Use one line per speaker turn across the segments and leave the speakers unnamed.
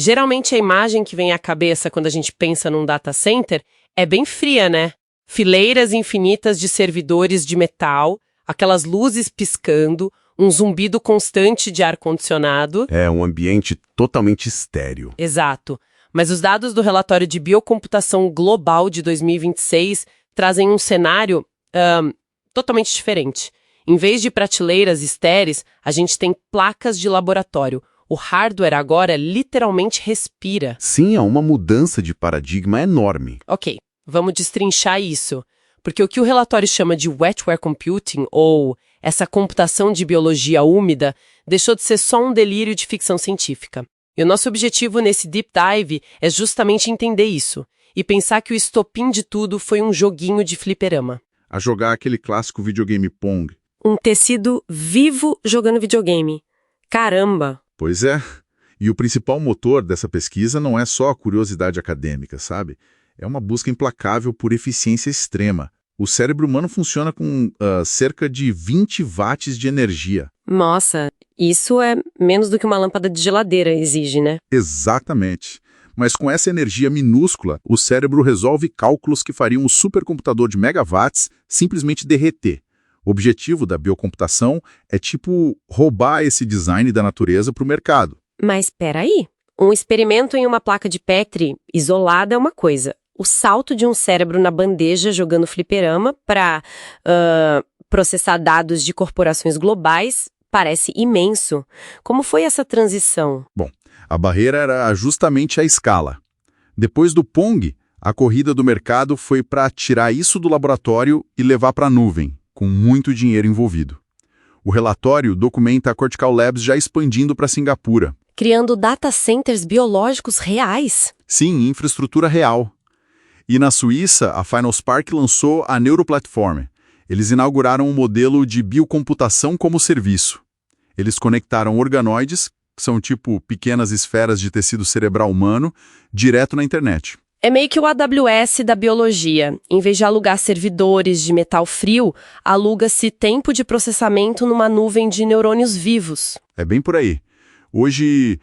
Geralmente a imagem que vem à cabeça quando a gente pensa num data center é bem fria, né? Fileiras infinitas de servidores de metal, aquelas luzes piscando, um zumbido constante de ar-condicionado.
É um ambiente totalmente estéril.
Exato. Mas os dados do relatório de biocomputação global de 2026 trazem um cenário totalmente diferente. Em vez de prateleiras estéreis, a gente tem placas de laboratório. O hardware agora literalmente respira.
Sim, é uma mudança de paradigma enorme.
Ok, vamos destrinchar isso. Porque o que o relatório chama de wetware computing, ou essa computação de biologia úmida, deixou de ser só um delírio de ficção científica. E o nosso objetivo nesse deep dive é justamente entender isso e pensar que o estopim de tudo foi um joguinho de fliperama.
A jogar aquele clássico videogame Pong.
Um tecido vivo jogando videogame. Caramba!
Pois é. E o principal motor dessa pesquisa não é só a curiosidade acadêmica, sabe? É uma busca implacável por eficiência extrema. O cérebro humano funciona com cerca de 20 watts de energia.
Nossa, isso é menos do que uma lâmpada de geladeira exige, né?
Exatamente. Mas com essa energia minúscula, o cérebro resolve cálculos que fariam um supercomputador de megawatts simplesmente derreter. O objetivo da biocomputação é roubar esse design da natureza para o mercado.
Mas peraí, um experimento em uma placa de Petri isolada é uma coisa. O salto de um cérebro na bandeja jogando fliperama para processar dados de corporações globais parece imenso. Como foi essa transição?
Bom, a barreira era justamente a escala. Depois do Pong, a corrida do mercado foi para tirar isso do laboratório e levar para a nuvem, com muito dinheiro envolvido. O relatório documenta a Cortical Labs já expandindo para Singapura.
Criando data centers biológicos reais?
Sim, infraestrutura real. E na Suíça, a Final Spark lançou a Neuroplatform. Eles inauguraram um modelo de biocomputação como serviço. Eles conectaram organoides, que são tipo pequenas esferas de tecido cerebral humano, direto na internet.
É meio que o AWS da biologia. Em vez de alugar servidores de metal frio, aluga-se tempo de processamento numa nuvem de neurônios vivos.
É bem por aí. Hoje,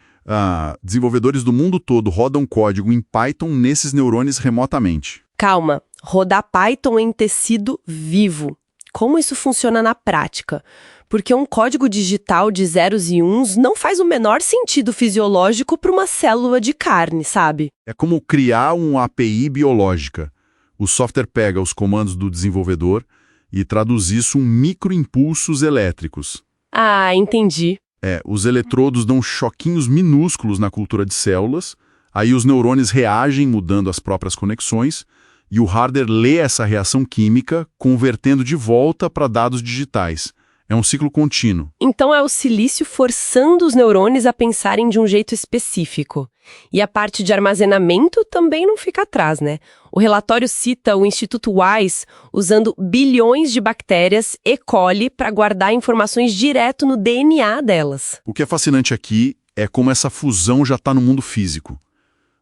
desenvolvedores do mundo todo rodam código em Python nesses neurônios remotamente.
Calma, rodar Python em tecido vivo. Como isso funciona na prática? Porque um código digital de zeros e uns não faz o menor sentido fisiológico para uma célula de carne, sabe?
É como criar uma API biológica. O software pega os comandos do desenvolvedor e traduz isso em microimpulsos elétricos.
Ah, entendi.
Os eletrodos dão choquinhos minúsculos na cultura de células, aí os neurônios reagem mudando as próprias conexões, e o hardware lê essa reação química, convertendo de volta para dados digitais. É um ciclo contínuo.
Então é o silício forçando os neurônios a pensarem de um jeito específico. E a parte de armazenamento também não fica atrás, né? O relatório cita o Instituto Wise usando bilhões de bactérias E. coli para guardar informações direto no DNA delas.
O que é fascinante aqui é como essa fusão já está no mundo físico.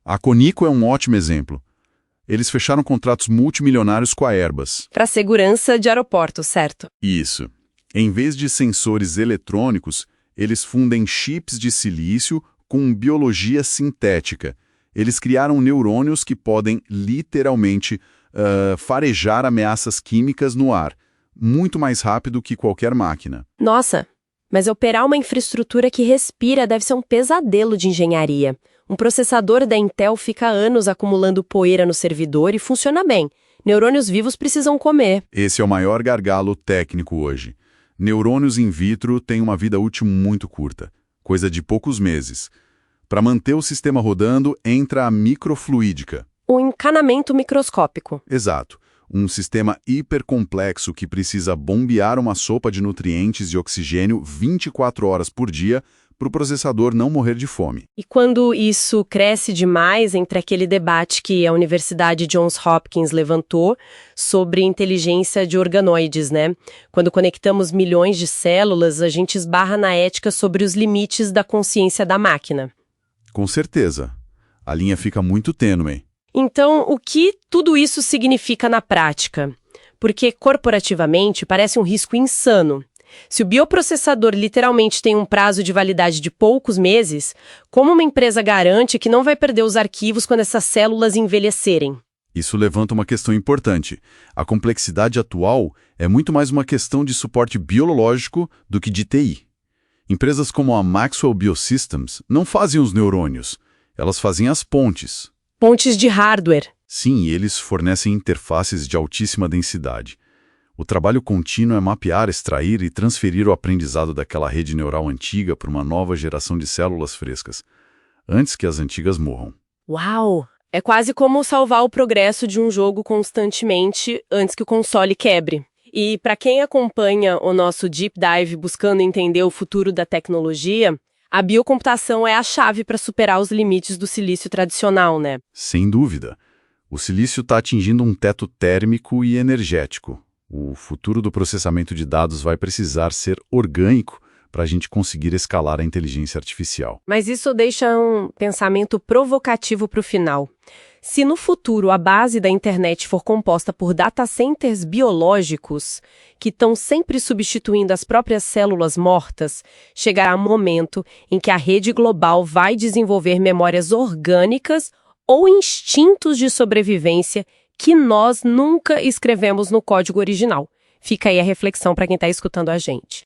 A Conico é um ótimo exemplo. Eles fecharam contratos multimilionários com a Airbus.
Para segurança de aeroporto, certo?
Isso. Em vez de sensores eletrônicos, eles fundem chips de silício com biologia sintética. Eles criaram neurônios que podem, literalmente, farejar ameaças químicas no ar, muito mais rápido que qualquer máquina.
Nossa, mas operar uma infraestrutura que respira deve ser um pesadelo de engenharia. Um processador da Intel fica anos acumulando poeira no servidor e funciona bem. Neurônios vivos precisam comer.
Esse é o maior gargalo técnico hoje. Neurônios in vitro têm uma vida útil muito curta, coisa de poucos meses. Para manter o sistema rodando, entra a microfluídica.
O encanamento microscópico.
Exato. Um sistema hipercomplexo que precisa bombear uma sopa de nutrientes e oxigênio 24 horas por dia para o processador não morrer de fome.
E quando isso cresce demais, entre aquele debate que a Universidade Johns Hopkins levantou sobre inteligência de organoides, né? Quando conectamos milhões de células, a gente esbarra na ética sobre os limites da consciência da máquina.
Com certeza. A linha fica muito tênue.
Então, o que tudo isso significa na prática? Porque corporativamente parece um risco insano. Se o bioprocessador literalmente tem um prazo de validade de poucos meses, como uma empresa garante que não vai perder os arquivos quando essas células envelhecerem?
Isso levanta uma questão importante. A complexidade atual é muito mais uma questão de suporte biológico do que de TI. Empresas como a Maxwell Biosystems não fazem os neurônios, elas fazem as pontes.
Pontes de hardware.
Sim, eles fornecem interfaces de altíssima densidade. O trabalho contínuo é mapear, extrair e transferir o aprendizado daquela rede neural antiga para uma nova geração de células frescas, antes que as antigas morram.
Uau! É quase como salvar o progresso de um jogo constantemente antes que o console quebre. E para quem acompanha o nosso Deep Dive buscando entender o futuro da tecnologia, a biocomputação é a chave para superar os limites do silício tradicional, né?
Sem dúvida. O silício está atingindo um teto térmico e energético. O futuro do processamento de dados vai precisar ser orgânico para a gente conseguir escalar a inteligência artificial.
Mas isso deixa um pensamento provocativo para o final. Se no futuro a base da internet for composta por data centers biológicos, que estão sempre substituindo as próprias células mortas, chegará um momento em que a rede global vai desenvolver memórias orgânicas ou instintos de sobrevivência que nós nunca escrevemos no código original. Fica aí a reflexão para quem está escutando a gente.